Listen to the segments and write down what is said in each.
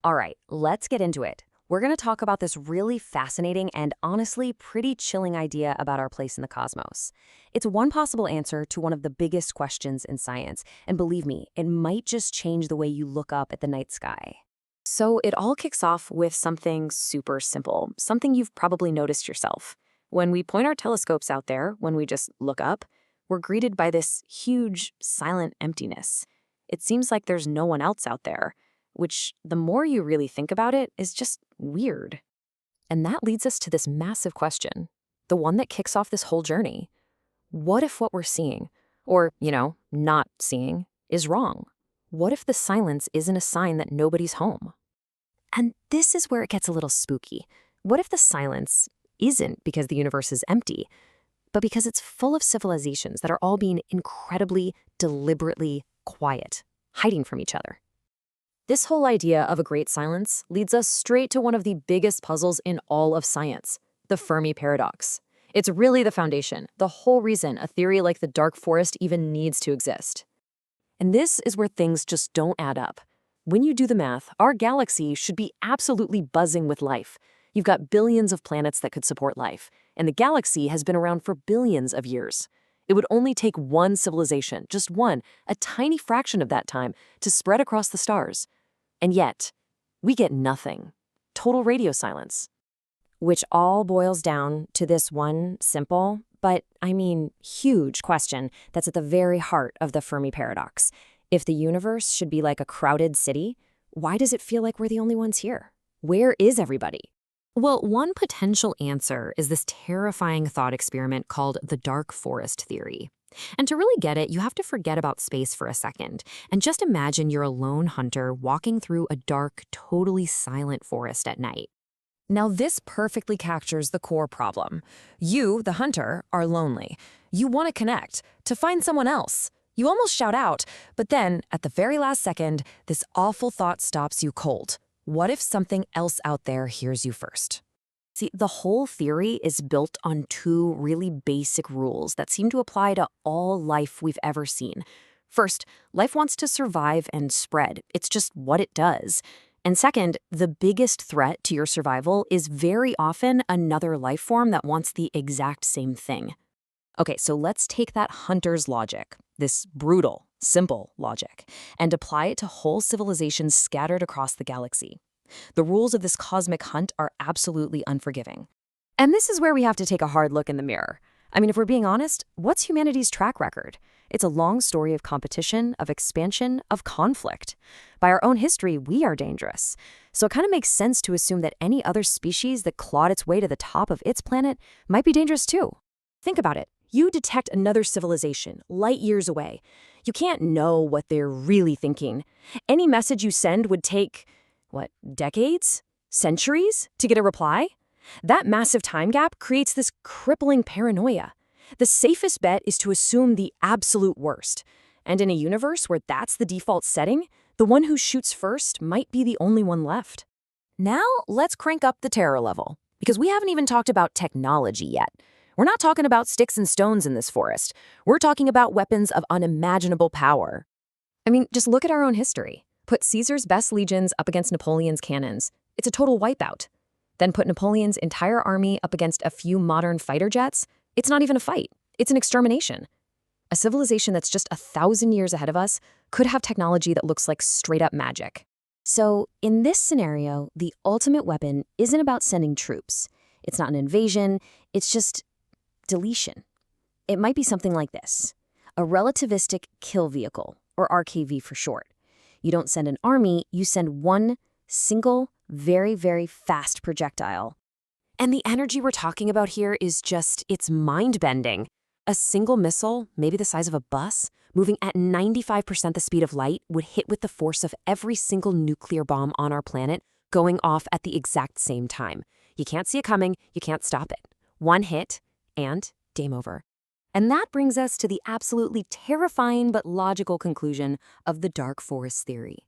All right, let's get into it. We're going to talk about this really fascinating and honestly pretty chilling idea about our place in the cosmos. It's one possible answer to one of the biggest questions in science, and believe me, it might just change the way you look up at the night sky. So it all kicks off with something super simple, something you've probably noticed yourself. When we point our telescopes out there, when we just look up, we're greeted by this huge, silent emptiness. It seems like there's no one else out there, which, the more you really think about it, is just weird. And that leads us to this massive question, the one that kicks off this whole journey. What if what we're seeing, or, not seeing, is wrong? What if the silence isn't a sign that nobody's home? And this is where it gets a little spooky. What if the silence isn't because the universe is empty, but because it's full of civilizations that are all being incredibly, deliberately quiet, hiding from each other? This whole idea of a great silence leads us straight to one of the biggest puzzles in all of science, the Fermi Paradox. It's really the foundation, the whole reason a theory like the dark forest even needs to exist. And this is where things just don't add up. When you do the math, our galaxy should be absolutely buzzing with life. You've got billions of planets that could support life, and the galaxy has been around for billions of years. It would only take one civilization, just one, a tiny fraction of that time, to spread across the stars. And yet, we get nothing. Total radio silence. Which all boils down to this one simple, but huge question that's at the very heart of the Fermi Paradox. If the universe should be like a crowded city, why does it feel like we're the only ones here? Where is everybody? Well, one potential answer is this terrifying thought experiment called the dark forest theory. And to really get it, you have to forget about space for a second and just imagine you're a lone hunter walking through a dark, totally silent forest at night. Now, this perfectly captures the core problem. You, the hunter, are lonely. You want to connect, to find someone else. You almost shout out, but then, at the very last second, this awful thought stops you cold. What if something else out there hears you first? See, the whole theory is built on two really basic rules that seem to apply to all life we've ever seen. First, life wants to survive and spread. It's just what it does. And second, the biggest threat to your survival is very often another life form that wants the exact same thing. Okay, so let's take that hunter's logic, this brutal, simple logic, and apply it to whole civilizations scattered across the galaxy. The rules of this cosmic hunt are absolutely unforgiving. And this is where we have to take a hard look in the mirror. If we're being honest, what's humanity's track record? It's a long story of competition, of expansion, of conflict. By our own history, we are dangerous. So it kind of makes sense to assume that any other species that clawed its way to the top of its planet might be dangerous too. Think about it. You detect another civilization, light years away. You can't know what they're really thinking. Any message you send would take, decades? Centuries to get a reply? That massive time gap creates this crippling paranoia. The safest bet is to assume the absolute worst. And in a universe where that's the default setting, the one who shoots first might be the only one left. Now, let's crank up the terror level, because we haven't even talked about technology yet. We're not talking about sticks and stones in this forest. We're talking about weapons of unimaginable power. Just look at our own history. Put Caesar's best legions up against Napoleon's cannons. It's a total wipeout. Then put Napoleon's entire army up against a few modern fighter jets. It's not even a fight. It's an extermination. A civilization that's just 1,000 years ahead of us could have technology that looks like straight-up magic. So, in this scenario, the ultimate weapon isn't about sending troops. It's not an invasion. It's just deletion. It might be something like this: a relativistic kill vehicle, or RKV for short. You don't send an army, you send one single, very, very fast projectile. And the energy we're talking about here is it's mind-bending. A single missile, maybe the size of a bus, moving at 95% the speed of light, would hit with the force of every single nuclear bomb on our planet going off at the exact same time. You can't see it coming, you can't stop it. One hit, and game over. And that brings us to the absolutely terrifying but logical conclusion of the dark forest theory.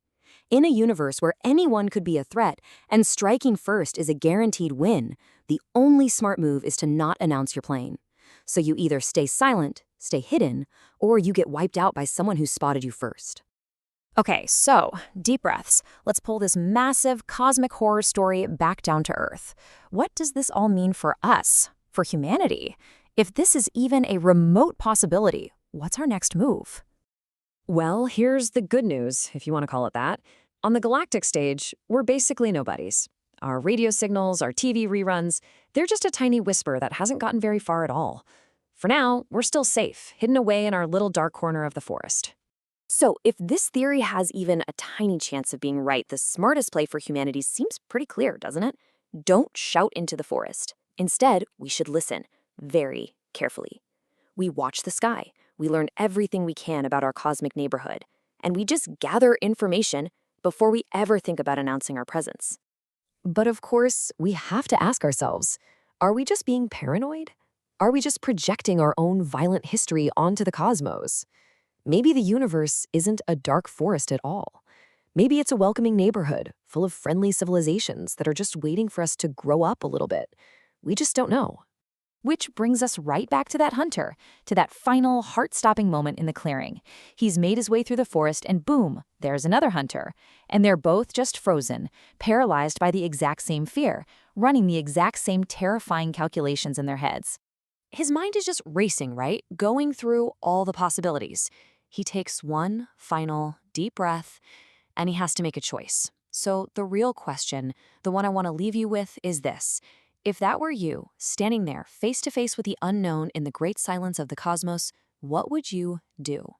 In a universe where anyone could be a threat and striking first is a guaranteed win, the only smart move is to not announce your plane. So you either stay silent, stay hidden, or you get wiped out by someone who spotted you first. Okay, so deep breaths. Let's pull this massive cosmic horror story back down to Earth. What does this all mean for us, for humanity? If this is even a remote possibility, what's our next move? Well, here's the good news, if you want to call it that. On the galactic stage, we're basically nobodies. Our radio signals, our TV reruns, they're just a tiny whisper that hasn't gotten very far at all. For now, we're still safe, hidden away in our little dark corner of the forest. So, if this theory has even a tiny chance of being right, the smartest play for humanity seems pretty clear, doesn't it? Don't shout into the forest. Instead, we should listen very carefully. We watch the sky. We learn everything we can about our cosmic neighborhood. And we just gather information before we ever think about announcing our presence. But of course, we have to ask ourselves, are we just being paranoid? Are we just projecting our own violent history onto the cosmos? Maybe the universe isn't a dark forest at all. Maybe it's a welcoming neighborhood full of friendly civilizations that are just waiting for us to grow up a little bit. We just don't know. Which brings us right back to that hunter, to that final heart-stopping moment in the clearing. He's made his way through the forest and boom, there's another hunter. And they're both just frozen, paralyzed by the exact same fear, running the exact same terrifying calculations in their heads. His mind is just racing, right? Going through all the possibilities. He takes one final deep breath, and he has to make a choice. So the real question, the one I want to leave you with, is this. If that were you, standing there face to face with the unknown in the great silence of the cosmos, what would you do?